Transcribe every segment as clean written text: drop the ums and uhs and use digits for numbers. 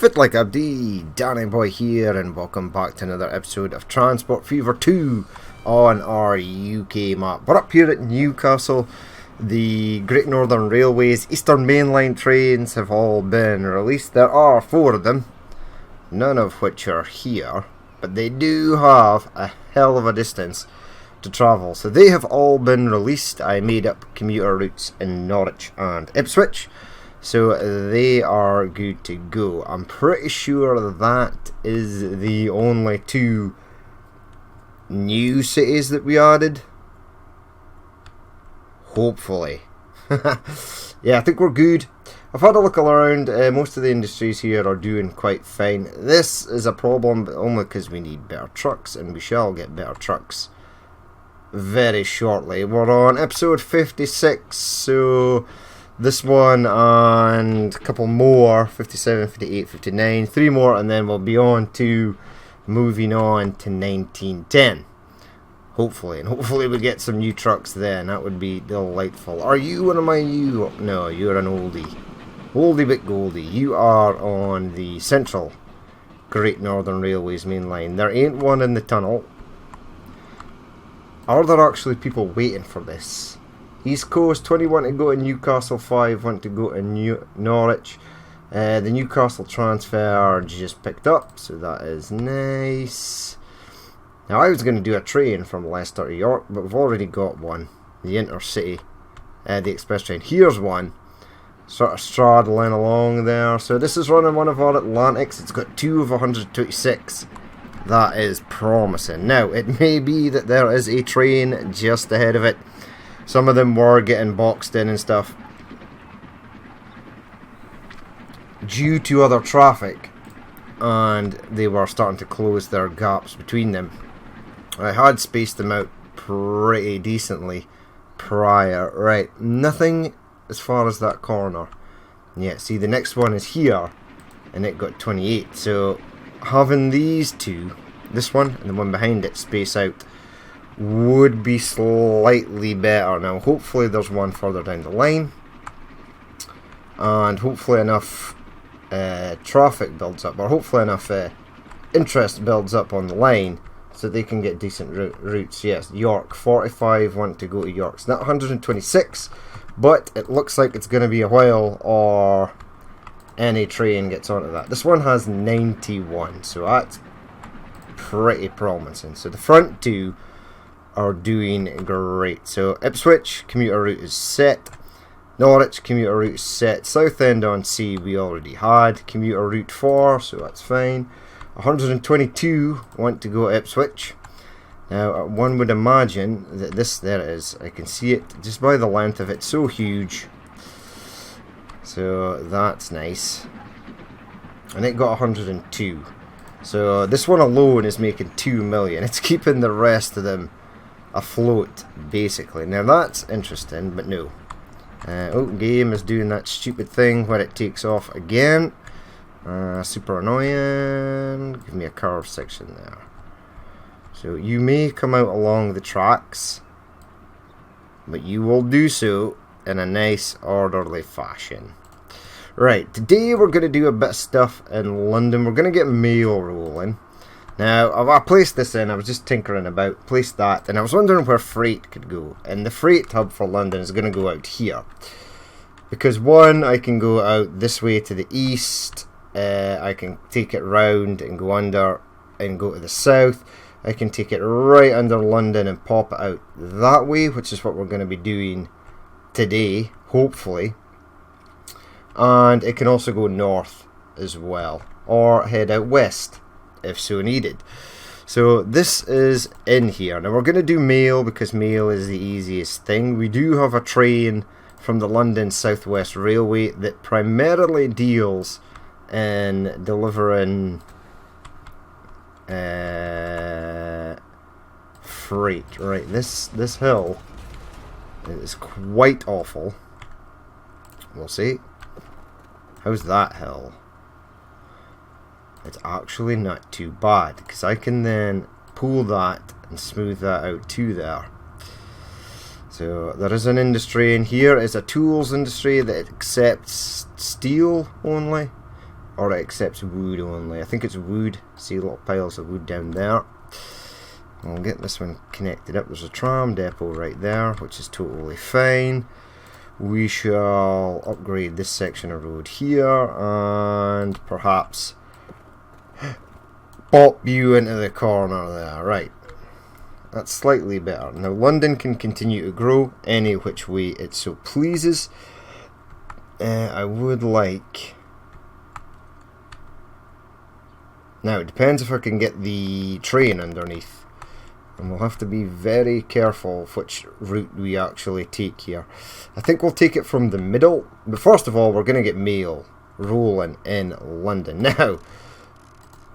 Fit Like Abdi, Danny Boy here, and welcome back to another episode of Transport Fever 2 on our UK map. We're up here at Newcastle. The Great Northern Railway's Eastern Main Line trains have all been released. There are 4 of them, none of which are here, but they do have a hell of a distance to travel. So they have all been released. I made up commuter routes in Norwich and Ipswich, so they are good to go. I'm pretty sure that is the only 2 new cities that we added. Hopefully. Yeah, I think we're good. I've had a look around. Most of the industries here are doing quite fine. This is a problem, but only because we need better trucks, and we shall get better trucks very shortly. We're on episode 56, so this one and a couple more, 57, 58, 59, 3 more, and then we'll be on to moving on to 1910. Hopefully, and hopefully we get some new trucks then. That would be delightful. Are you one of my new? No, you're an oldie. Oldie but goldie. You are on the Central Great Northern Railway's main line. There ain't one in the tunnel. Are there actually people waiting for this? East Coast, 20 want to go to Newcastle, 5 want to go to Norwich. The Newcastle transfer just picked up, so that is nice. Now I was going to do a train from Leicester to York, but we've already got one. The Intercity, the express train. Here's one, sort of straddling along there. So this is running one of our Atlantics. It's got 2 of 126. That is promising. Now, it may be that there is a train just ahead of it. Some of them were getting boxed in and stuff due to other traffic, and they were starting to close their gaps between them. I had spaced them out pretty decently prior. Right, nothing as far as that corner. Yeah, see, the next one is here, and it got 28. So having these 2, this one and the one behind it, space out, would be slightly better. Now hopefully there's one further down the line, and hopefully enough traffic builds up, or hopefully enough interest builds up on the line so they can get decent routes. Yes, York, 45 want to go to York. It's not 126, but it looks like it's going to be a while or any train gets onto that. This one has 91, so that's pretty promising. So the front 2 are doing great. So Ipswich commuter route is set. Norwich commuter route is set. Southend on Sea we already had commuter route 4, so that's fine. 122 want to go to Ipswich. Now one would imagine that this, there it is, I can see it just by the length of it, so huge. So that's nice. And it got 102. So this one alone is making 2 million. It's keeping the rest of them afloat, basically. Now that's interesting, but no. Game is doing that stupid thing where it takes off again. Super annoying. Give me a curve section there. So you may come out along the tracks, but you will do so in a nice orderly fashion. Right, today we're going to do a bit of stuff in London. We're going to get mail rolling. Now, I placed this in, I was just tinkering about, placed that, and I was wondering where freight could go. And the freight hub for London is going to go out here. Because one, I can go out this way to the east, I can take it round and go under and go to the south. I can take it right under London and pop it out that way, which is what we're going to be doing today, hopefully. And it can also go north as well, or head out west if so needed. So this is in here. Now we're going to do mail because mail is the easiest thing. We do have a train from the London South West Railway that primarily deals in delivering freight. Right, this hill is quite awful. We'll see. How's that hill? It's actually not too bad, because I can then pull that and smooth that out to there. So there is an industry in here. It's a tools industry that accepts steel only, or it accepts wood only. I think it's wood. See little piles of wood down there. We'll get this one connected up. There's a tram depot right there, which is totally fine. We shall upgrade this section of road here and perhaps pop you into the corner there. Right. That's slightly better. Now London can continue to grow any which way it so pleases. I would like... Now it depends if I can get the train underneath. And we'll have to be very careful of which route we actually take here. I think we'll take it from the middle. But first of all, we're going to get mail rolling in London. Now,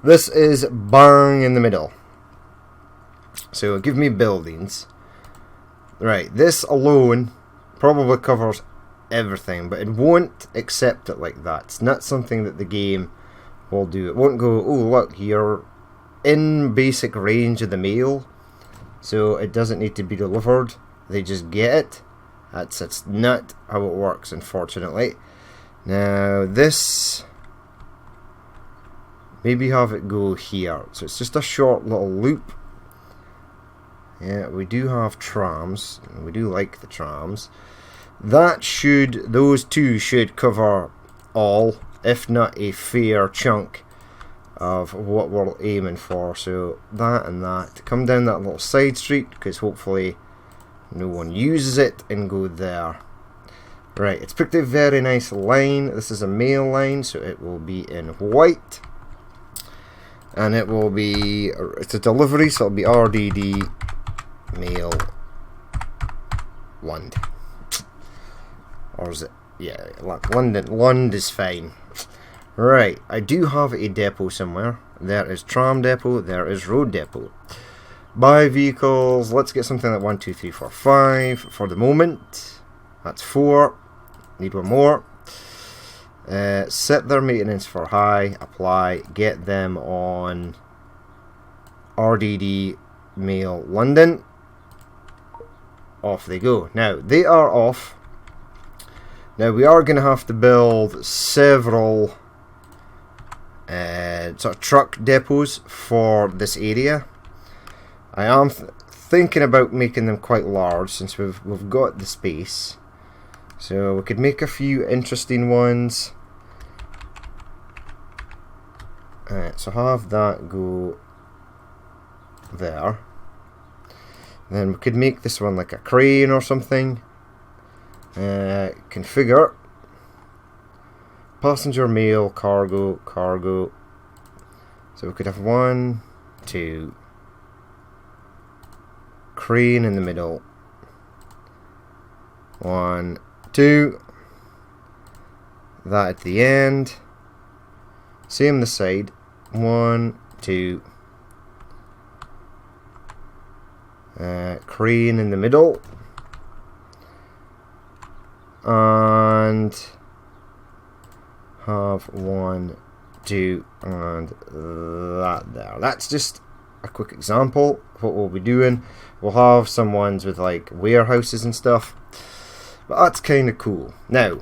this is bang in the middle. So give me buildings. Right, this alone probably covers everything, but it won't accept it like that. It's not something that the game will do. It won't go, oh look, you're in basic range of the mail, so it doesn't need to be delivered. They just get it. That's not how it works, unfortunately. Now this, maybe have it go here. So it's just a short little loop. Yeah, we do have trams. We do like the trams. Those two should cover all, if not a fair chunk of what we're aiming for. So that and that. Come down that little side street, because hopefully no one uses it, and go there. Right, it's picked a very nice line. This is a mail line, so it will be in white. And it will be, it's a delivery, so it'll be RDD Mail Lund. Or is it? Yeah, London. Lund is fine. Right, I do have a depot somewhere. There is tram depot, there is road depot. Buy vehicles, let's get something like 1, 2, 3, 4, 5 for the moment. That's 4. Need one more. Set their maintenance for high, apply, get them on RDD Mail London. Off they go. Now, they are off. Now, we are going to have to build several sort of truck depots for this area. I am thinking about making them quite large, since we've got the space. So we could make a few interesting ones. So have that go there. Then we could make this one like a crane or something. Configure. Passenger, mail, cargo, cargo. So we could have 1, 2. Crane in the middle. 1, 2. That at the end. Same this side. 1, 2. Crane in the middle. And have 1, 2, and that there. That's just a quick example of what we'll be doing. We'll have some ones with like warehouses and stuff, but that's kind of cool. Now,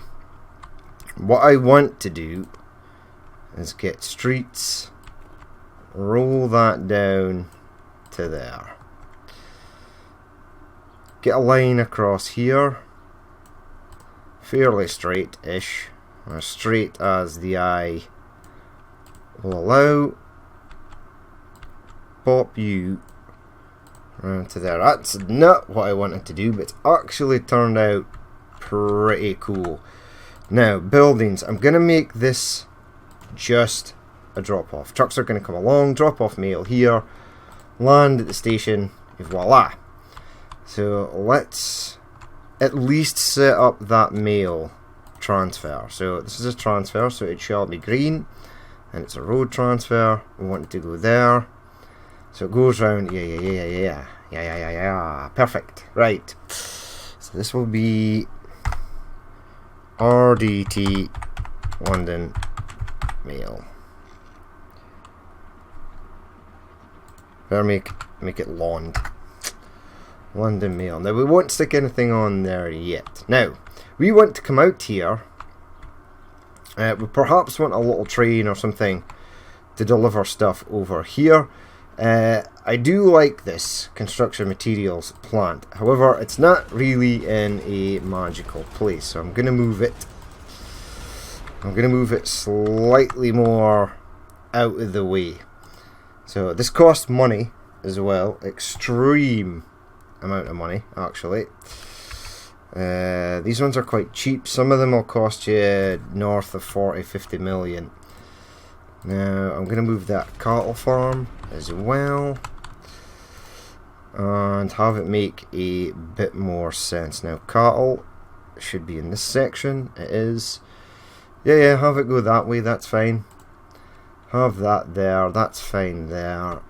what I want to do is get streets, roll that down to there, get a line across here, fairly straight-ish, as straight as the eye will allow. Pop you around to there. That's not what I wanted to do, but it's actually turned out pretty cool. Now, buildings. I'm going to make this just a drop-off. Trucks are going to come along, drop off mail here, land at the station, and voila. So let's at least set up that mail transfer. So this is a transfer, so it shall be green, and it's a road transfer. We want it to go there, so it goes round. Yeah. Perfect. Right. So this will be RDT London Mail. Better make it London Mail. Now we won't stick anything on there yet. Now we want to come out here We perhaps want a little train or something to deliver stuff over here. I do like this construction materials plant. However, it's not really in a magical place, so I'm going to move it. I'm going to move it slightly more out of the way. So this costs money as well. Extreme amount of money, actually. These ones are quite cheap. Some of them will cost you north of 40-50 million. Now I'm going to move that cattle farm as well and have it make a bit more sense. Now cattle should be in this section. It is. Yeah, have it go that way, that's fine. Have that there, that's fine there.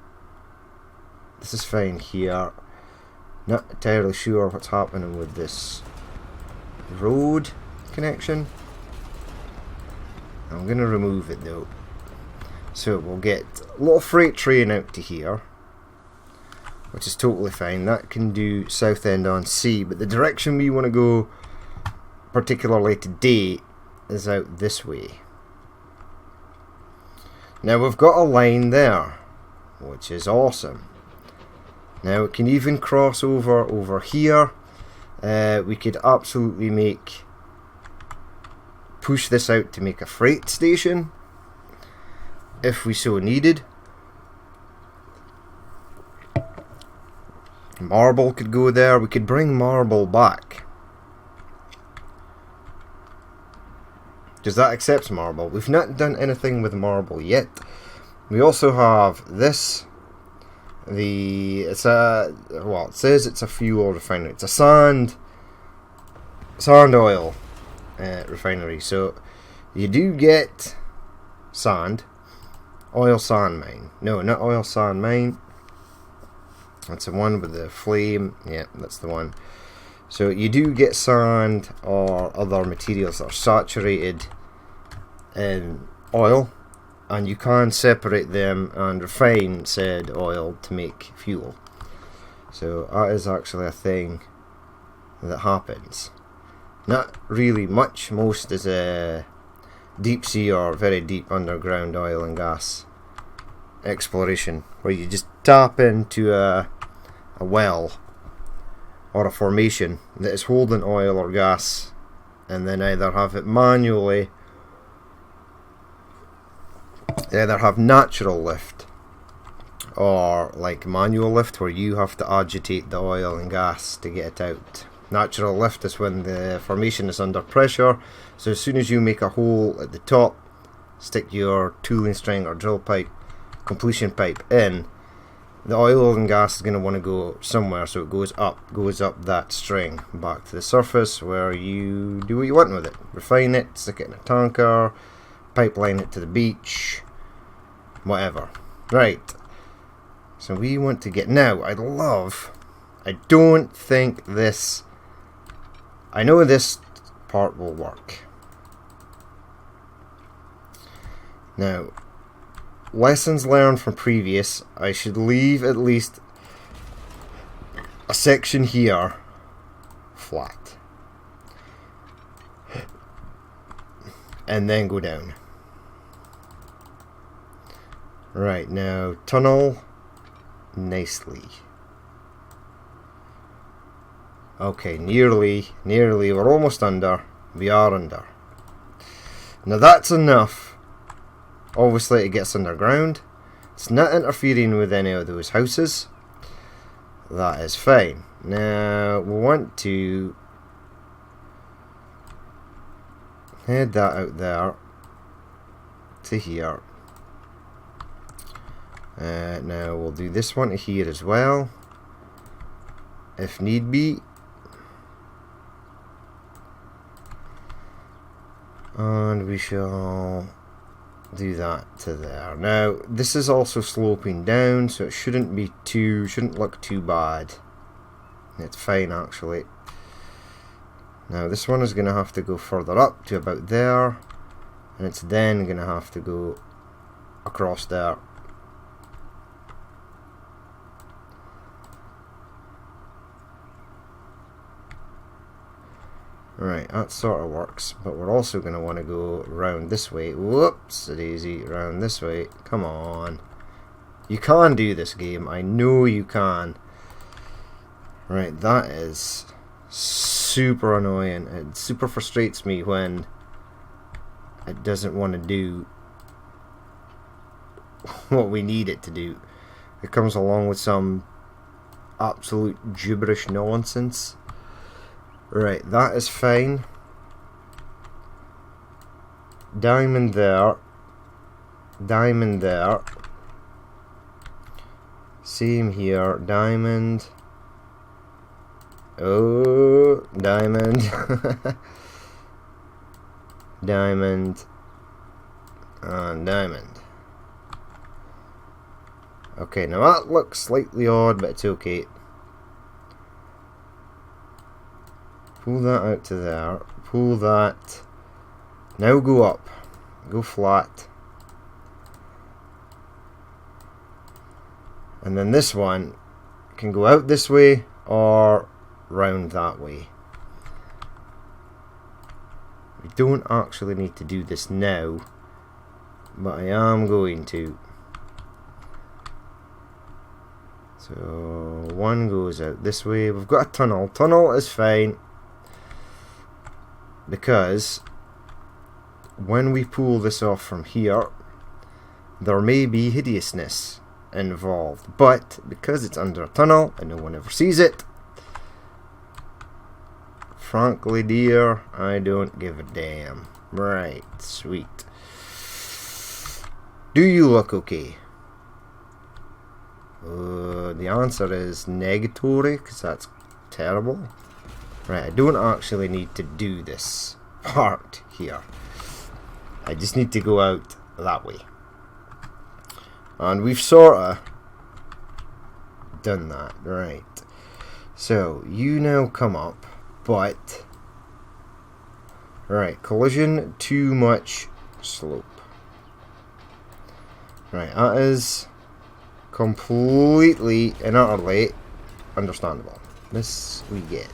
This is fine here. Not entirely sure what's happening with this road connection. I'm going to remove it though. So we'll get a little freight train out to here, which is totally fine. That can do Southend-on-Sea, but the direction we want to go, particularly today, is out this way. Now we've got a line there, which is awesome. Now it can even cross over here. We could absolutely push this out to make a freight station if we so needed. Marble could go there. We could bring marble back, because that accepts marble. We've not done anything with marble yet. We also have this. It says it's a fuel refinery. It's a sand oil refinery. So you do get sand. Oil sand mine. No, not oil sand mine. That's the one with the flame. Yeah, that's the one. So you do get sand or other materials that are saturated in oil, and you can separate them and refine said oil to make fuel. So that is actually a thing that happens. Not really much. Most is a deep sea or very deep underground oil and gas exploration, where you just tap into a well or a formation that is holding oil or gas, and then either have it manually, either have natural lift or like manual lift, where you have to agitate the oil and gas to get it out. Natural lift is when the formation is under pressure, so as soon as you make a hole at the top, stick your tooling string or drill pipe, completion pipe in, the oil and gas is going to want to go somewhere, so it goes up that string back to the surface, where you do what you want with it. Refine it, stick it in a tanker, pipeline it to the beach, whatever. Right, so we want to get, now I don't think this, I know this part will work. Now, lessons learned from previous, I should leave at least a section here flat, and then go down. Right, now tunnel nicely. Okay, nearly, we're almost under. We are under. Now that's enough, obviously, it gets underground. It's not interfering with any of those houses. That is fine. Now we want to head that out there to here. Now we'll do this one to here as well, if need be. And we shall do that to there. Now this is also sloping down, so it shouldn't look too bad. It's fine actually. Now this one is going to have to go further up to about there, and it's then going to have to go across there. Right, that sort of works, but we're also going to want to go round this way. Whoops, daisy, round this way. Come on. You can do this game, I know you can. Right, that is super annoying. It super frustrates me when it doesn't want to do what we need it to do. It comes along with some absolute gibberish nonsense. Right, that is fine. Diamond there. Diamond there. Same here. Diamond. Oh, diamond. Diamond. And diamond. Okay, now that looks slightly odd, but it's okay. Pull that out to there. Pull that. Now go up. Go flat. And then this one can go out this way or round that way. We don't actually need to do this now, but I am going to. So one goes out this way. We've got a tunnel. Tunnel is fine, because when we pull this off from here, there may be hideousness involved, but because it's under a tunnel and no one ever sees it, frankly dear, I don't give a damn. Right, sweet. Do you look okay? The answer is negatory, because that's terrible. Right, I don't actually need to do this part here. I just need to go out that way. And we've sort of done that, right. So, you now come up, but... Right, collision, too much slope. Right, that is completely and utterly understandable. This we get.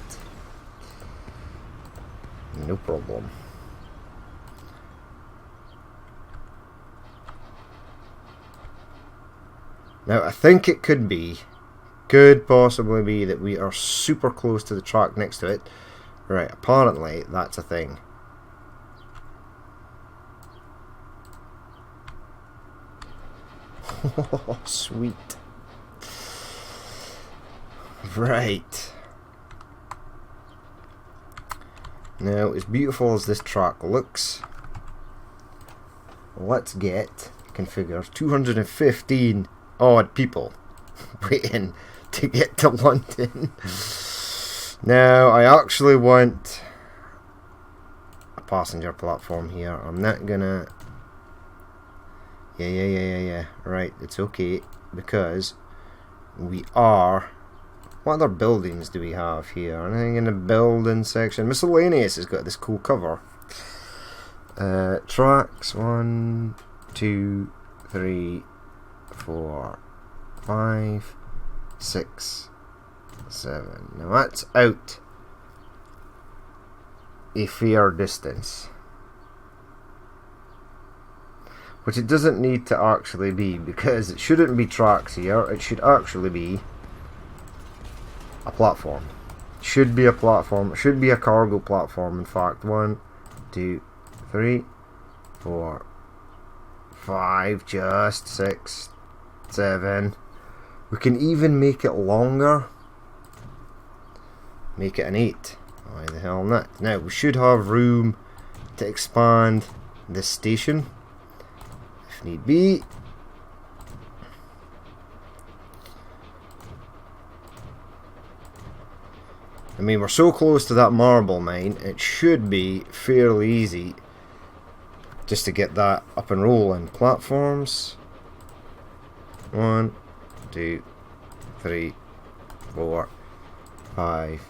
No problem. Now I think it could possibly be that we are super close to the track next to it. Right, apparently that's a thing. Oh, sweet. Right. Now, as beautiful as this track looks, let's get configured 215 odd people waiting to get to London. Now, I actually want a passenger platform here. I'm not gonna... Yeah. Right, it's okay, because we are... What other buildings do we have here? Anything in the building section? Miscellaneous has got this cool cover. Tracks 1, 2, 3, 4, 5, 6, 7. Now that's out a fair distance, which it doesn't need to actually be, because it shouldn't be tracks here. It should actually be a platform. It should be a platform. It should be a cargo platform, in fact. 1, 2, 3, 4, 5, just 6, 7. We can even make it longer. Make it an 8. Why the hell not? Now, we should have room to expand this station if need be. I mean, we're so close to that marble mine, it should be fairly easy just to get that up and rolling. Platforms. 1, 2, 3, 4, 5,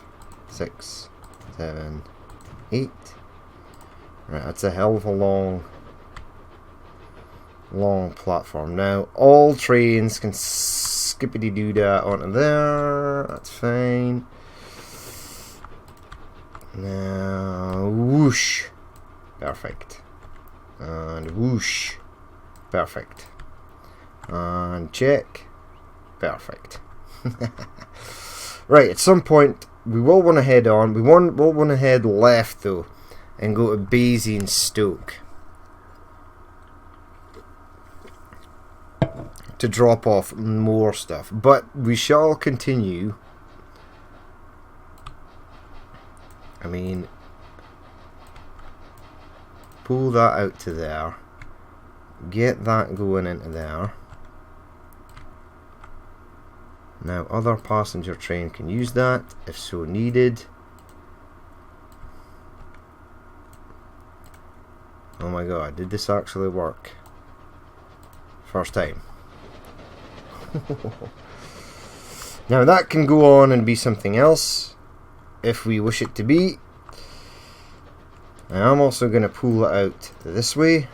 6, 7, 8. Right, that's a hell of a long platform. Now, all trains can skippity doo that onto there. That's fine. Now, whoosh. Perfect. And whoosh. Perfect. And check. Perfect. Right, at some point, we will want to head on. We will want to head left, though, and go to Basingstoke to drop off more stuff. But we shall continue. I mean, pull that out to there. Get that going into there. Now, other passenger train can use that if so needed. Oh my god, did this actually work? First time. Now, that can go on and be something else if we wish it to be. I am also going to pull it out this way,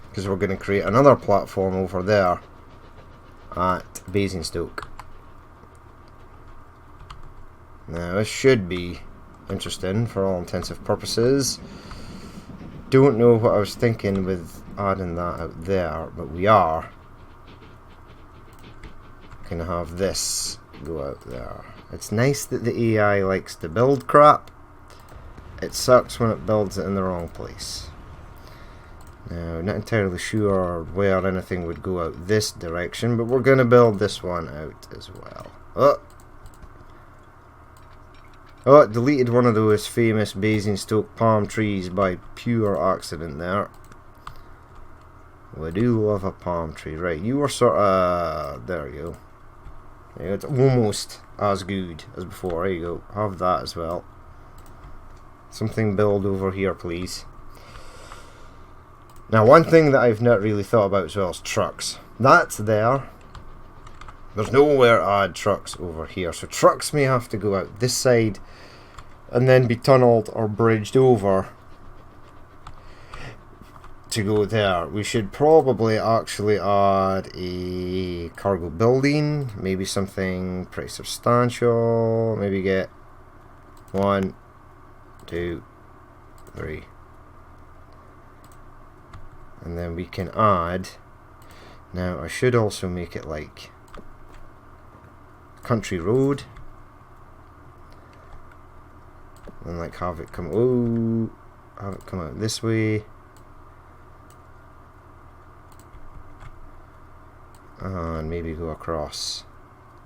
because we're going to create another platform over there at Basingstoke. Now, this should be interesting for all intensive purposes. Don't know what I was thinking with adding that out there, but we are going to have this go out there. It's nice that the AI likes to build crap. It sucks when it builds it in the wrong place. Now, not entirely sure where anything would go out this direction, but we're going to build this one out as well. Oh, it deleted one of those famous Basingstoke palm trees by pure accident there. We do love a palm tree. Right, you were sort of... there you go. It's almost as good as before. There you go. Have that as well. Something build over here, please. Now, one thing that I've not really thought about as well is trucks. That's there. There's nowhere to add trucks over here. So trucks may have to go out this side and then be tunneled or bridged over to go there. We should probably actually add a cargo building. Maybe something pretty substantial. Maybe get 1, 2, 3. And then we can add... Now, I should also make it like country road. And like have it come... Oh! Have it come out this way. And maybe go across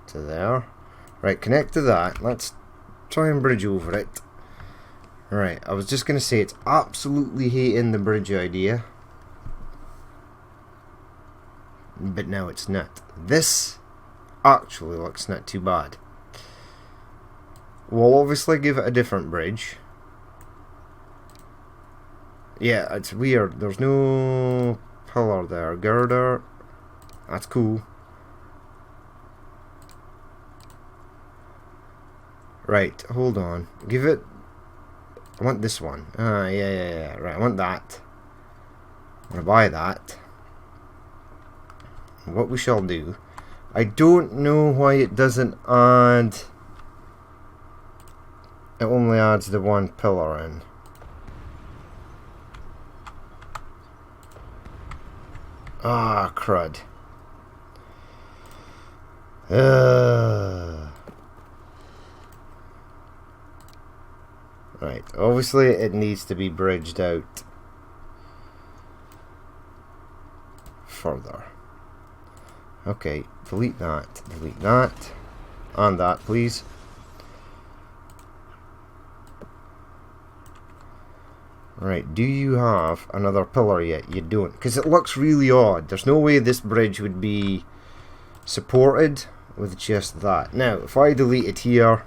to there. Right, connect to that. Let's try and bridge over it. Right, I was just going to say it's absolutely hating the bridge idea. But now it's not. This actually looks not too bad. We'll obviously give it a different bridge. Yeah, it's weird. There's no pillar there. Girder. That's cool. Right, hold on. Give it... I want this one. Yeah. Right, I want that. I'm going to buy that. What we shall do, I don't know why it doesn't add, it only adds the one pillar in. Ah, crud. Right, obviously it needs to be bridged out further. Okay, delete that, and that, please. Right, do you have another pillar yet? You don't, because it looks really odd. There's no way this bridge would be supported with just that. Now, if I delete it here,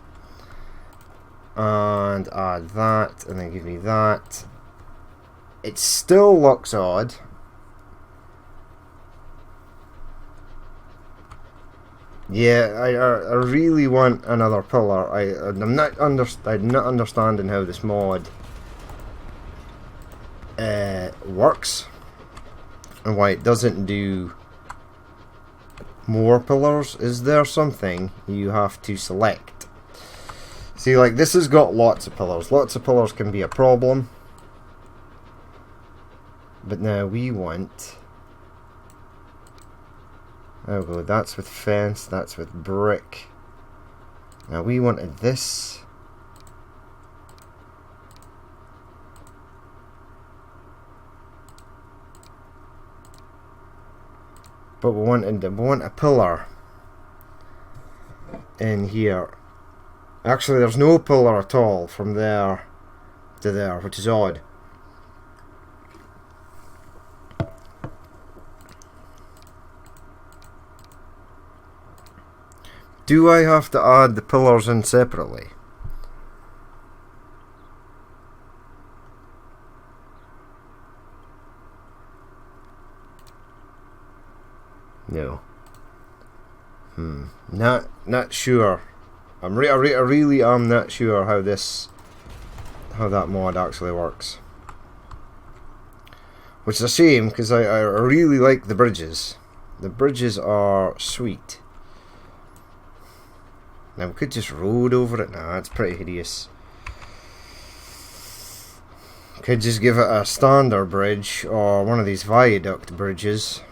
and add that, and then give me that, it still looks odd. Yeah, I really want another pillar. I'm not understanding how this mod works and why it doesn't do more pillars. Is there something you have to select? See, See, like, this has got lots of pillars. Lots of pillars can be a problem. But now we want... There we go, that's with fence, that's with brick. Now we wanted this. But we want a pillar in here. Actually, there's no pillar at all from there to there, which is odd. Do I have to add the pillars in separately? No. Not sure. I really am not sure how that mod actually works. Which is a shame, because I really like the bridges. The bridges are sweet. Now we could just road over it. Nah, it's pretty hideous. Could just give it a standard bridge or one of these viaduct bridges.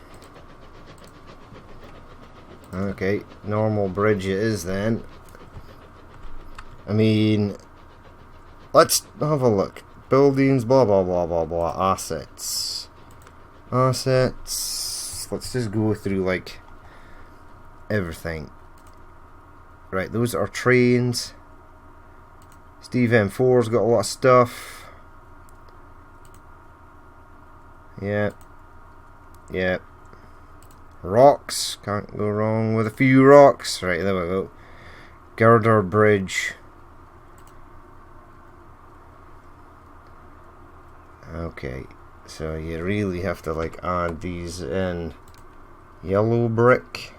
Okay, normal bridge it is then. I mean, let's have a look. Buildings, blah blah blah blah blah. Assets. Let's just go through like everything. Right, those are trains. Steve M4's got a lot of stuff. Yep. Rocks, can't go wrong with a few rocks. Right, there we go. Girder Bridge. Okay, so you really have to like add these in. Yellow brick.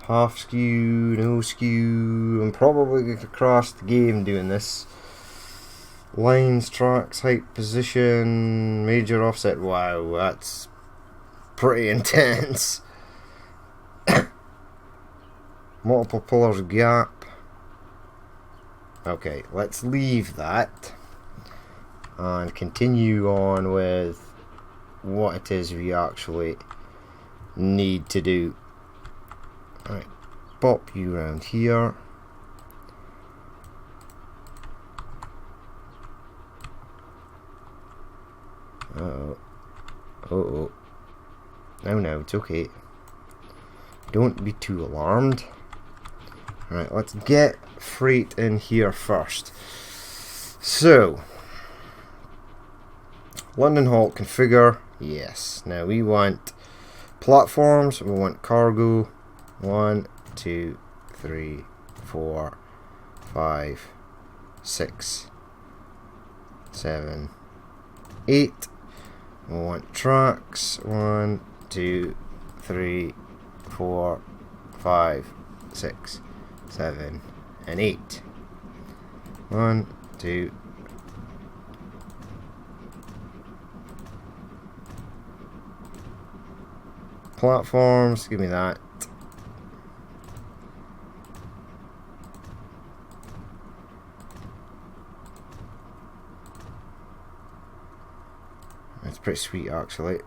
Half skew, no skew. I'm probably going to cross the game doing this. Lines, tracks, height, position, major offset. Wow, that's pretty intense. Multiple pillars gap. Okay, let's leave that and continue on with what it is we actually need to do. Alright, pop you around here. Oh. No, it's okay. Don't be too alarmed. Alright, let's get freight in here first. So, London Halt configure. Yes. Now we want platforms, we want cargo. 1, 2, 3, 4, 5, 6, 7, 8. We want tracks. 1, 2, 3, 4, 5, 6, 7, and 8. 1, 2. Platforms, give me that. It's pretty sweet actually.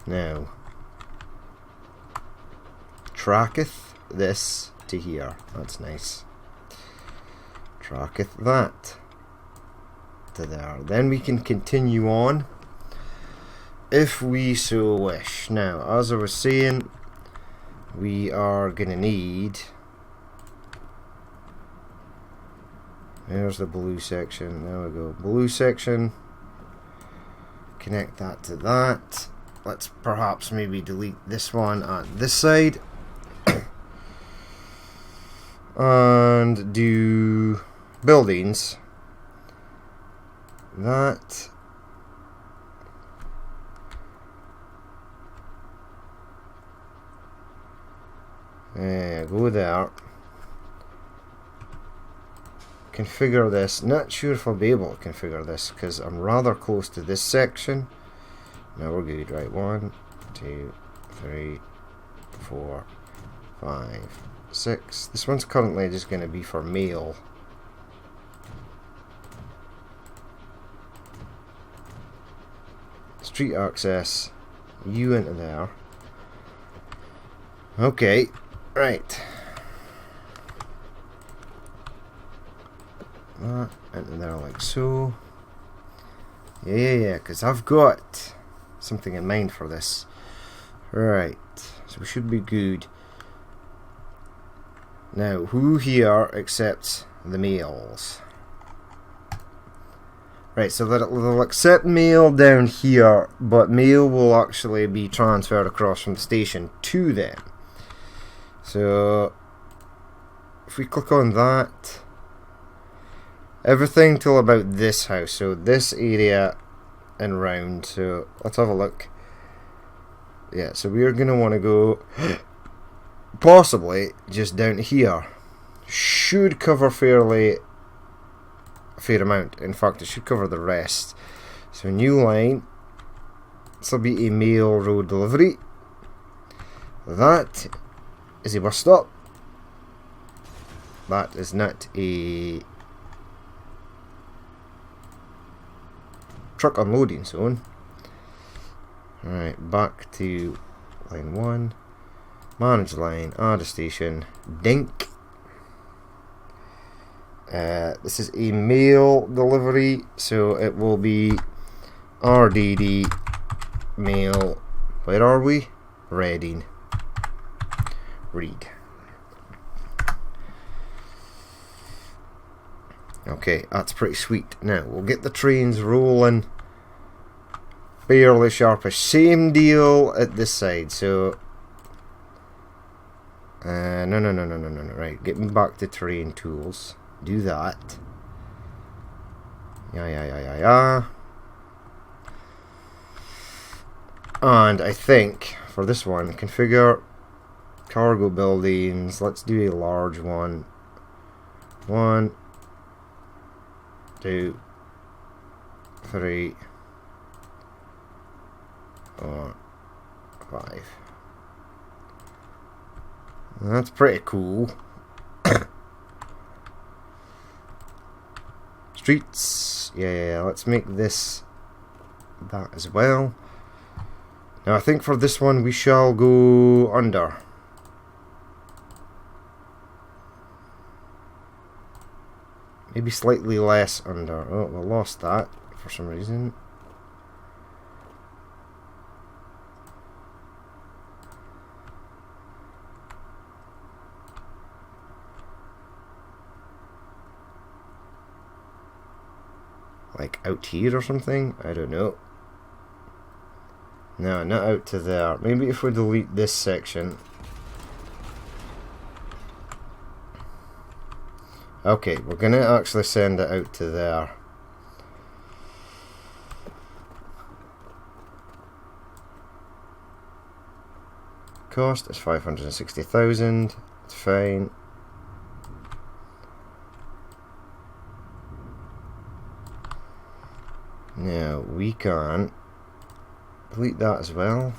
Now, tracketh this to here. That's nice. Tracketh that to there. Then we can continue on if we so wish. Now, as I was saying, we are gonna need... There's the blue section. There we go. Blue section. Connect that to that. Let's perhaps maybe delete this one on this side. And do buildings. That. Go there. Configure this. Not sure if I'll be able to configure this because I'm rather close to this section. Now we're good, right? 1, 2, 3, 4, 5, 6. This one's currently just going to be for mail. Street access. You into there. Okay, right. That into there like so. Yeah, because I've got something in mind for this. Right, so we should be good. Now, who here accepts the mails? Right, so they'll accept mail down here, but mail will actually be transferred across from the station to them. So, if we click on that, everything till about this house, so this area and round. So let's have a look. Yeah, so we're going to want to go possibly just down here. Should cover fair amount. In fact, it should cover the rest. So new line. This will be a mail road delivery. That is a bus stop. That is not a truck unloading zone. Alright, back to line 1. Manage line, add a station. Dink. This is a mail delivery, so it will be RDD mail. Where are we? Reading. Read. Okay, that's pretty sweet. Now, we'll get the trains rolling fairly sharpish. Same deal at this side, so... No. Right, get me back to train tools. Do that. Yeah. And I think, for this one, configure cargo buildings. Let's do a large one. 1, 2, 3, 4, 5. That's pretty cool. Streets. Yeah, let's make this that as well. Now I think for this one we shall go under. Maybe slightly less under. Oh, we lost that for some reason. Like out here or something? I don't know. No, not out to there. Maybe if we delete this section. Okay, we're going to actually send it out to there. Cost is 560,000. It's fine. Now we can delete that as well.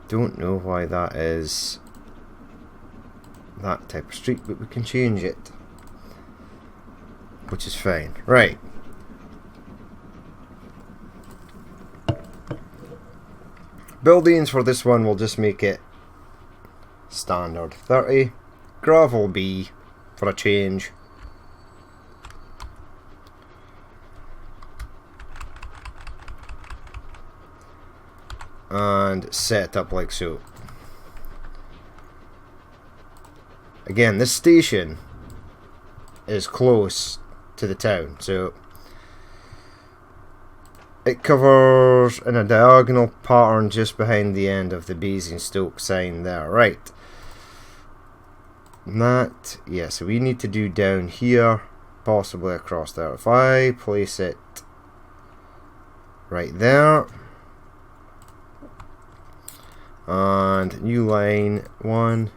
Don't know why that is that type of street, but we can change it, which is fine. Right. Buildings for this one, we'll just make it standard 30. Gravel B for a change. And set it up like so. Again, this station is close to the town, so it covers in a diagonal pattern just behind the end of the Basingstoke sign there. Right. That, yeah, so we need to do down here, possibly across there. If I place it right there, And new line 1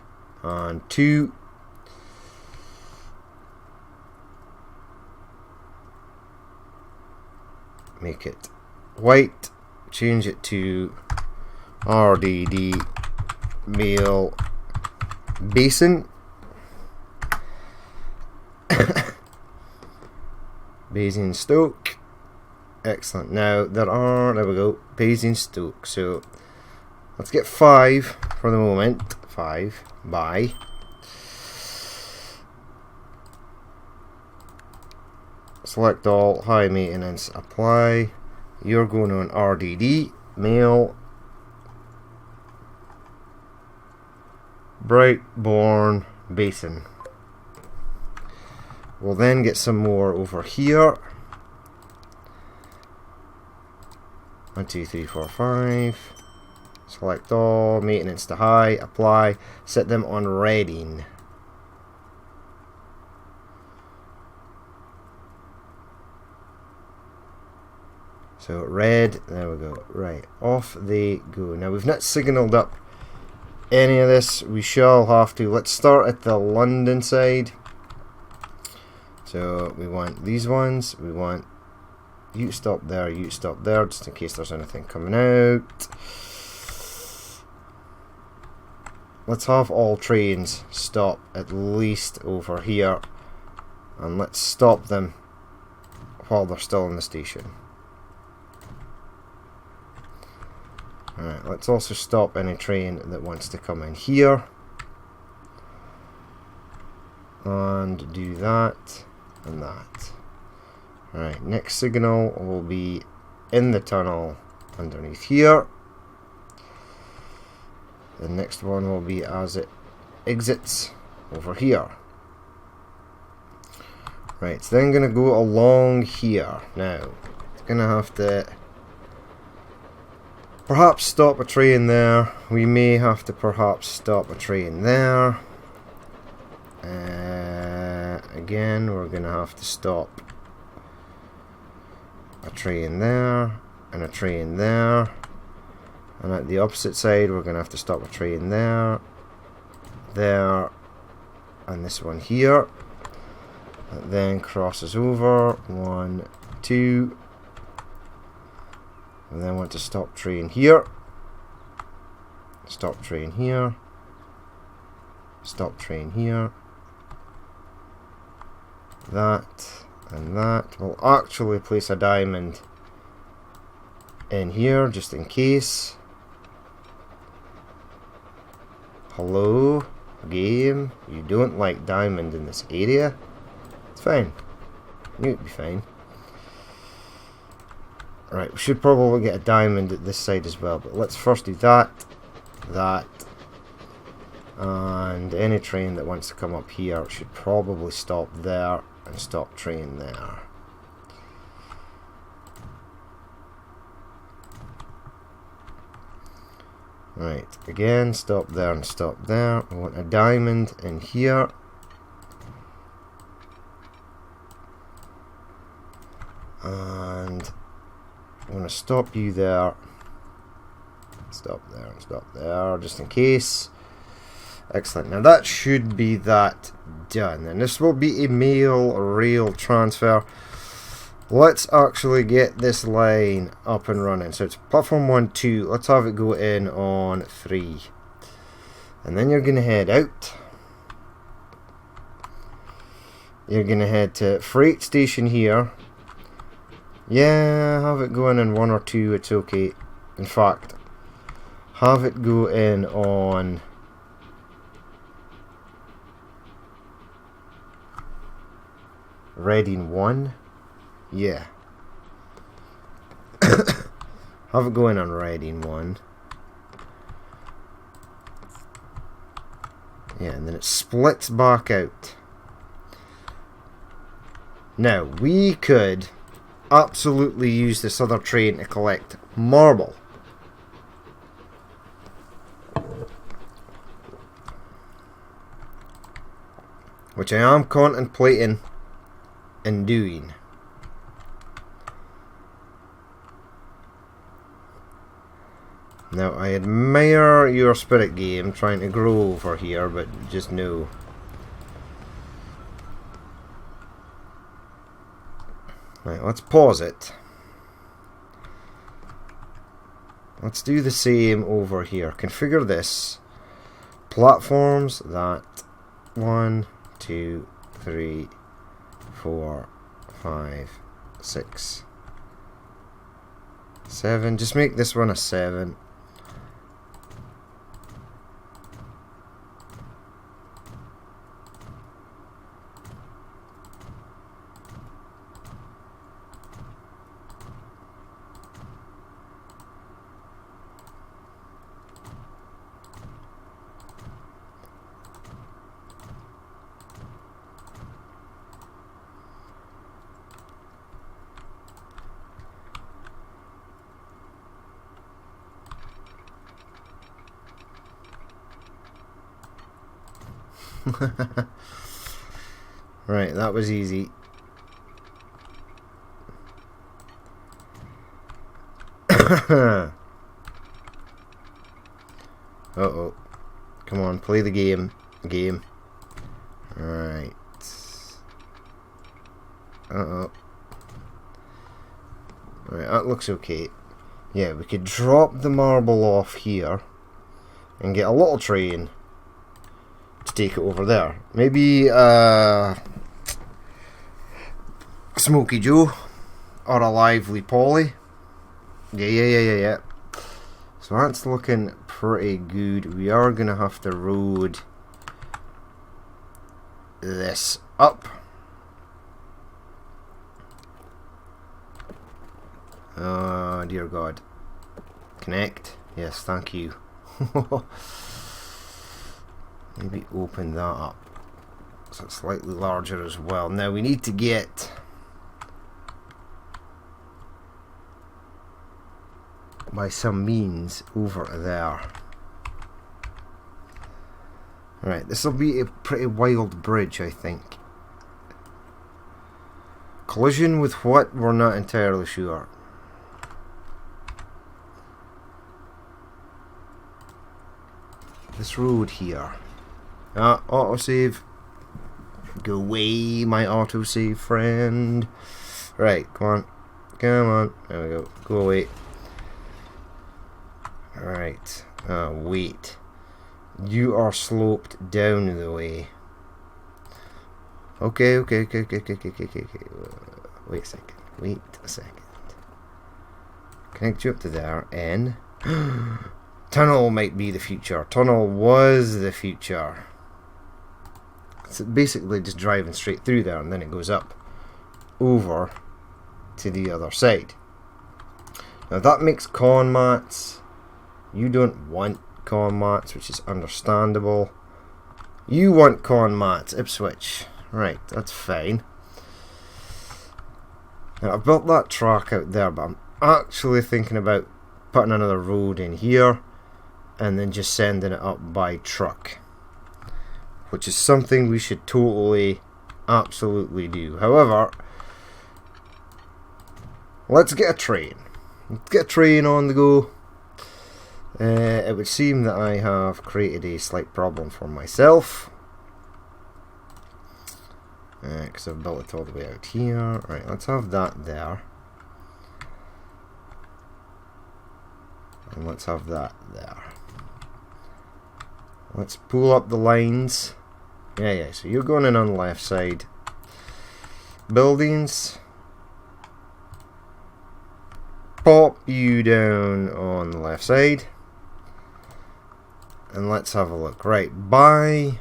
and 2. Make it white. Change it to RDD mail basin. Basingstoke. Excellent. Now there we go, Basingstoke. So let's get 5 for the moment. 5 by. Select all, high maintenance, apply. You're going on RDD mail Brightbourne Basin. We'll then get some more over here. 1, 2, 3, 4, 5. Select all, maintenance to high, apply, set them on Reading. So red, there we go. Right, off they go. Now we've not signalled up any of this. We shall have to. Let's start at the London side. So we want these ones. We want you stop there, you stop there, just in case there's anything coming out. Let's have all trains stop at least over here, and let's stop them while they're still in the station. Alright, let's also stop any train that wants to come in here. And do that and that. Alright, next signal will be in the tunnel underneath here. The next one will be as it exits over here. Right, it's then going to go along here. Now, it's going to have to perhaps stop a train there. We may have to perhaps stop a train there. Again, we're going to have to stop a train there and a train there. And at the opposite side, we're going to have to stop a train there, there, and this one here. That then crosses over. 1, 2. And then want to stop train here. Stop train here. Stop train here. That and that. We'll actually place a diamond in here just in case. Hello, game. You don't like diamond in this area? It's fine. You'd be fine. Right, we should probably get a diamond at this side as well, but let's first do that, that, and any train that wants to come up here should probably stop there and stop train there. Right, again, stop there and stop there. We want a diamond in here. And I'm going to stop you there. Stop there and stop there, just in case. Excellent. Now that should be that done. And this will be a mail rail transfer. Let's actually get this line up and running. So it's platform 1, 2. Let's have it go in on 3. And then you're going to head out. You're going to head to freight station here. Yeah, have it go in 1 or 2. It's okay. In fact, have it go in on Reading 1. Yeah. Have it go in on Reading 1. Yeah, and then it splits back out. Now, we could absolutely use this other train to collect marble. Which I am contemplating and doing. Now, I admire your spirit game trying to grow over here, but just no. Right, let's pause it. Let's do the same over here. Configure this. Platforms that 1, 2, 3, 4, 5, 6, 7. Just make this one a 7. Right, that was easy. Uh-oh. Come on, play the game. Right. Uh-oh. Right, that looks okay. Yeah, we could drop the marble off here and get a little train to take it over there. Maybe Smoky Joe or a Lively Polly. Yeah. So that's looking pretty good. We are gonna have to road this up. Oh dear God. Connect. Yes, thank you. Maybe open that up so it's slightly larger as well. Now we need to get by some means over there. Right, this will be a pretty wild bridge, I think. Collision with what? We're not entirely sure. This road here. Ah, autosave. Go away, my autosave friend. Right, come on. There we go. Go away. Alright. Wait. You are sloped down the way. Okay. Wait a second. Connect you up to there, and tunnel might be the future. Tunnel was the future. It's basically just driving straight through there, and then it goes up over to the other side. Now that makes con mats. You don't want con mats, which is understandable. You want con mats, Ipswich. Right, that's fine. Now I've built that track out there, but I'm actually thinking about putting another road in here and then just sending it up by truck, which is something we should totally, absolutely do. However, let's get a train. Let's get a train on the go. It would seem that I have created a slight problem for myself, because I've built it all the way out here. Right, let's have that there, and let's have that there. Let's pull up the lines. Yeah, so you're going in on the left side. Buildings. Pop you down on the left side. And let's have a look. Right, buy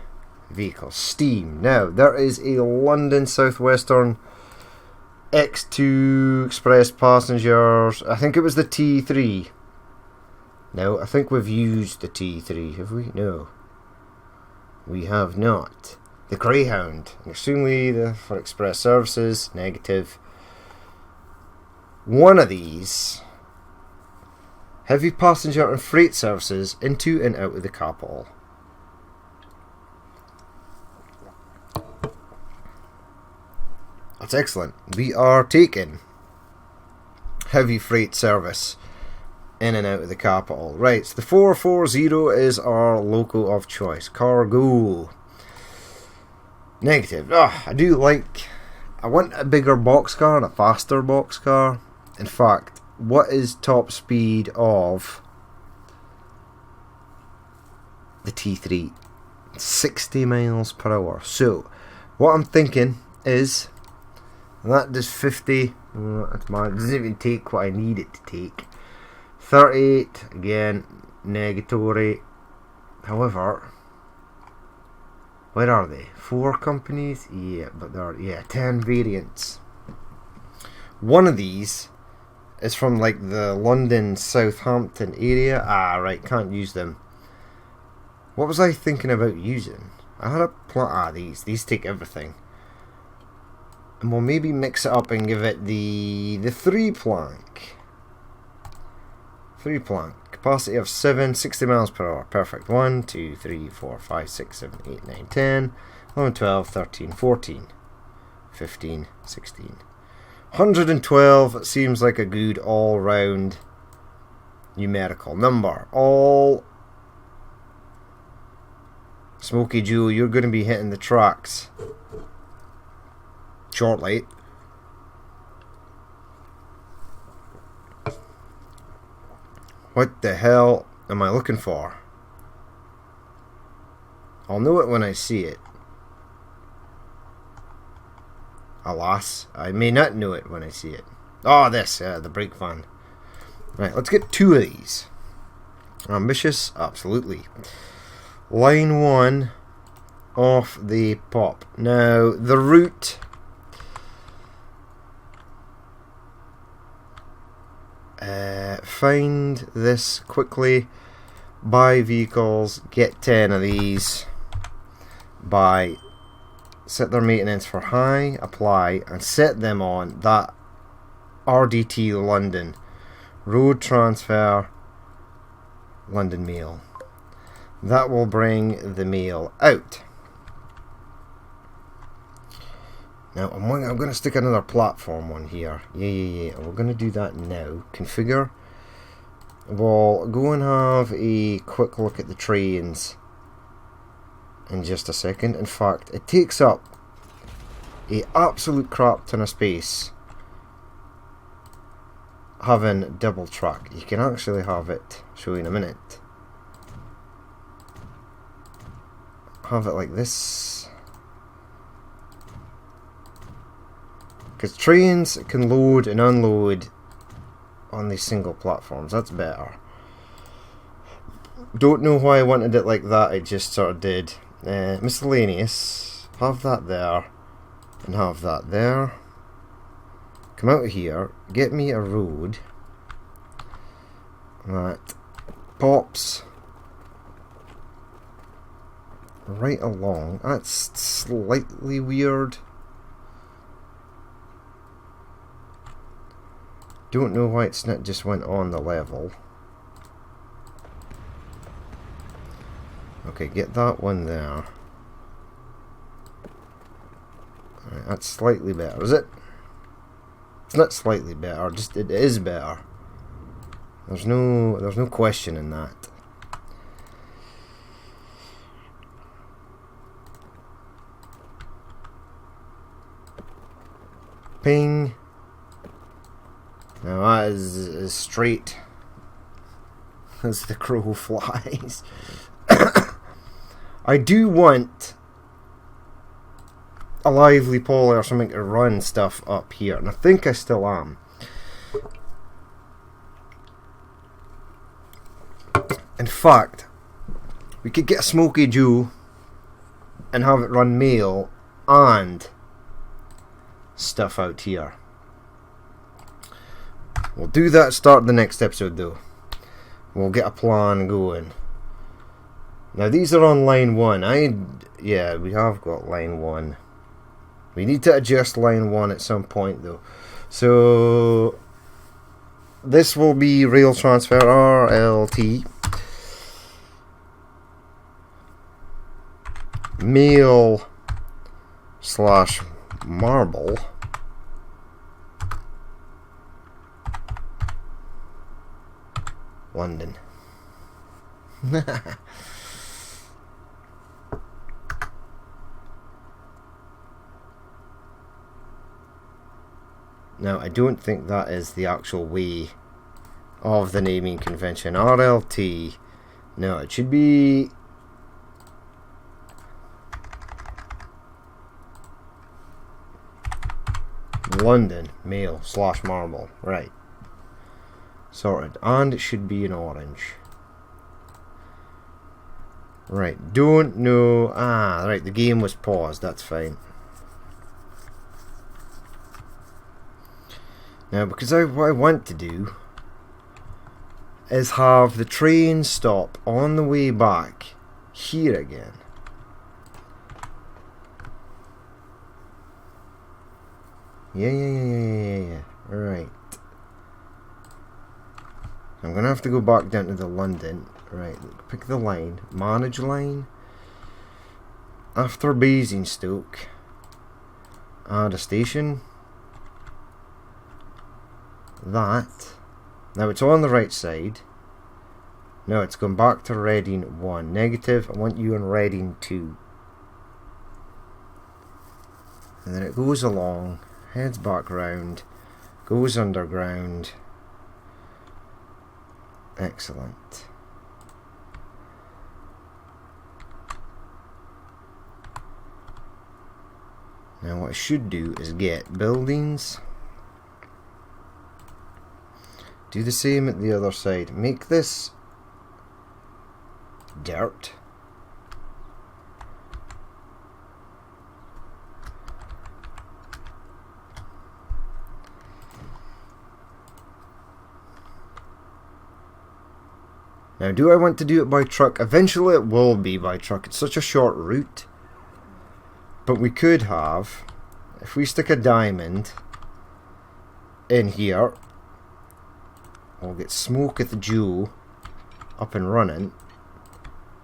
vehicles. Steam. Now, there is a London Southwestern X2 Express Passengers. I think it was the T3. No, I think we've used the T3, have we? No. We have not. The Greyhound. Extremely for express services. Negative. One of these heavy passenger and freight services into and out of the capital. That's excellent. We are taking heavy freight service in and out of the capital. Right, so the 440 is our loco of choice. Cargo. Negative. I do like... I want a bigger boxcar and a faster boxcar. In fact, what is top speed of the T3? 60 miles per hour. So, what I'm thinking is... that does 50... it doesn't even take what I need it to take. 38, again, negatory. However, where are they? 4 companies? Yeah, but there are 10 variants. One of these is from like the London Southampton area. Right, can't use them. What was I thinking about using? I had a these take everything. And we'll maybe mix it up and give it the 3 plank. 3 plank. Capacity of 60 miles per hour. Perfect. 1, 2, 3, 4, 5, 6, 7, 8, 9, 10, 11, 12, 13, 14, 15, 16. 112 seems like a good all-round numerical number. All Smoky Joe, you're going to be hitting the tracks shortly. What the hell am I looking for? I'll know it when I see it. Alas, I may not know it when I see it. Oh, this, the brake van. Right, let's get 2 of these. Ambitious? Absolutely. Line 1 off the pop. Now, the route... find this quickly. Buy vehicles. Get 10 of these. Buy. Set their maintenance for high. Apply. And set them on that RDT London. Road transfer. London mail. That will bring the mail out. Now, I'm going to stick another platform on here. Yeah. We're going to do that now. Configure. We'll go and have a quick look at the trains in just a second. In fact, it takes up a absolute crap ton of space having double track. You can actually have it, show you in a minute. Have it like this. Because trains can load and unload on these single platforms. That's better. Don't know why I wanted it like that. I just sort of did. Miscellaneous. Have that there. And have that there. Come out of here. Get me a road that pops right along. That's slightly weird. Don't know why it's not just went on the level. Okay, get that one there. Alright, that's slightly better, is it? It's not slightly better, just it is better. There's no question in that. Ping. Now that is as straight as the crow flies. I do want a lively poly or something to run stuff up here, and I think I still am. In fact, we could get a Smoky Joe and have it run mail and stuff out here. We'll do that start the next episode though. We'll get a plan going. Now these are on line 1. Yeah, we have got line 1. We need to adjust line 1 at some point though. So this will be rail transfer RLT. Mail / marble. London. Now, I don't think that is the actual way of the naming convention. RLT. No, it should be... London Mail / Marble. Right. Sorted. And it should be in orange. Right. Don't know... Ah, right. The game was paused. That's fine. Now, because what I want to do is have the train stop on the way back here again. Yeah. Right. I'm going to have to go back down to the London. Right, pick the line. Manage line. After Basingstoke. Add a station. That. Now it's on the right side. Now it's gone back to Reading 1. Negative, I want you on Reading 2. And then it goes along, heads back round, goes underground. Excellent. Now what I should do is get buildings. Do the same at the other side. Make this dirt. Now, do I want to do it by truck? Eventually it will be by truck. It's such a short route. But we could have, if we stick a diamond in here, we'll get Smoketh Joe up and running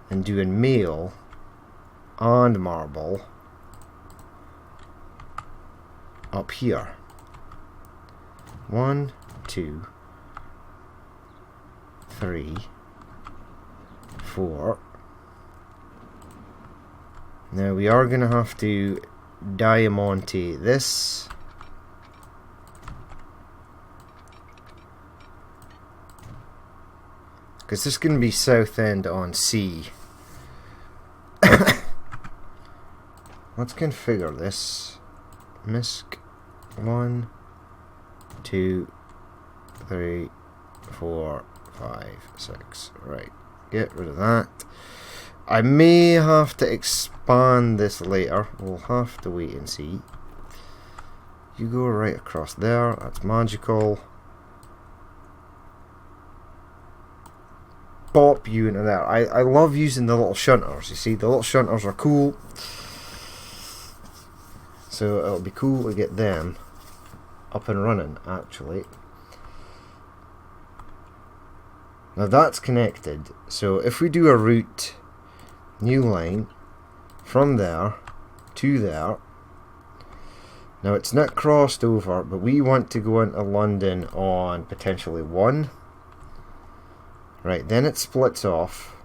and doing mail and marble up here. 1, 2, 3, 4. Now we are going to have to diamante this. Because this is going to be Southend on C. Let's configure this. MISC 1, 2, 3, 4, 5, 6. Right. Get rid of that. I may have to expand this later. We'll have to wait and see. You go right across there. That's magical. Pop you into there. I love using the little shunters. You see, the little shunters are cool. So it'll be cool to get them up and running, actually. Now that's connected. So if we do a route, new line, from there to there. Now it's not crossed over, but we want to go into London on potentially 1. Right, then it splits off.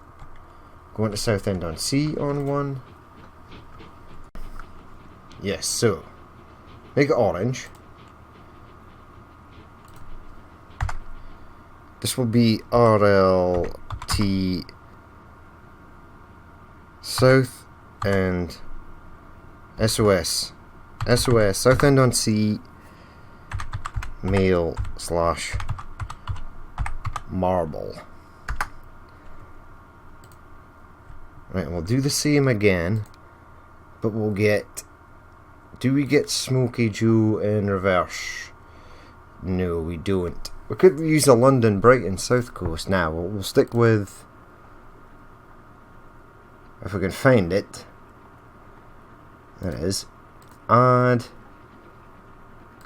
Going to Southend on C on 1. Yes, so make it orange. This will be RLT South and SOS. SOS, Southend on C, mail / marble. Right, we'll do the same again, but we'll get... Do we get Smoky Joe in reverse? No, we don't. We could use a London Brighton South Coast now. We'll stick with... If we can find it. There it is. Add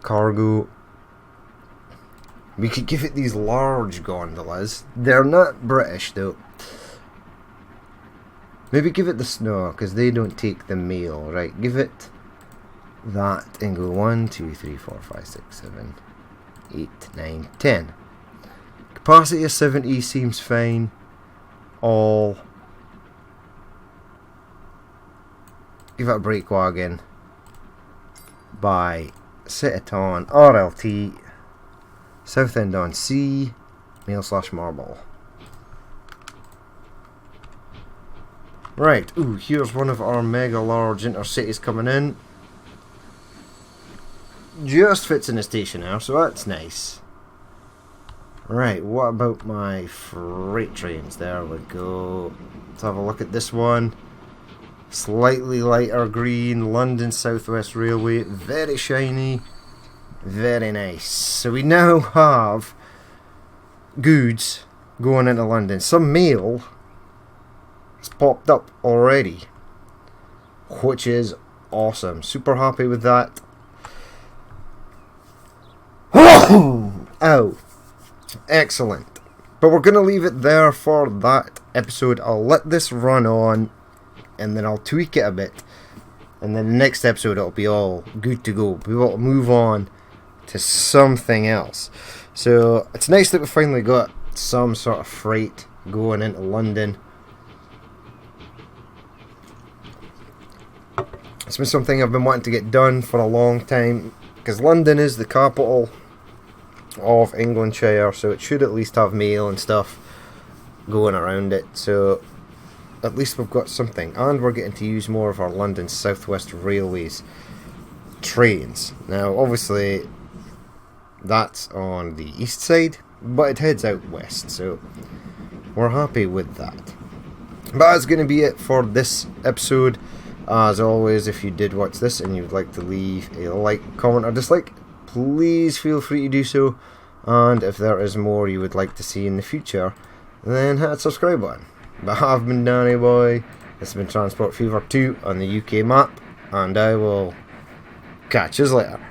cargo. We could give it these large gondolas. They're not British though. Maybe give it the snow, because they don't take the mail, right? Give it that and go 1, 2, 3, 4, 5, 6, 7, 8, 9, 10. Capacity of 70 seems fine. All. Give it a brake wagon. By set it on RLT. Southend on C. Mail/marble. Right, ooh, here's one of our mega large intercities coming in. Just fits in the stationer, so that's nice. Right, what about my freight trains? There we go. Let's have a look at this one. Slightly lighter green, London South West Railway. Very shiny. Very nice. So we now have goods going into London. Some mail has popped up already, which is awesome. Super happy with that. Ow. Excellent. But we're going to leave it there for that episode. I'll let this run on and then I'll tweak it a bit. And then the next episode it'll be all good to go. We will move on to something else. So it's nice that we finally got some sort of freight going into London. It's been something I've been wanting to get done for a long time, because London is the capital of Englandshire, so it should at least have mail and stuff going around it. So at least we've got something, and we're getting to use more of our London South West Railways trains. Now obviously that's on the east side, but it heads out west, so we're happy with that. But that's going to be it for this episode. As always, if you did watch this and you'd like to leave a like, comment or dislike, please feel free to do so. And if there is more you would like to see in the future, then hit that subscribe button. But I've been Danny Boy, this has been Transport Fever 2 on the UK map, and I will catch you later.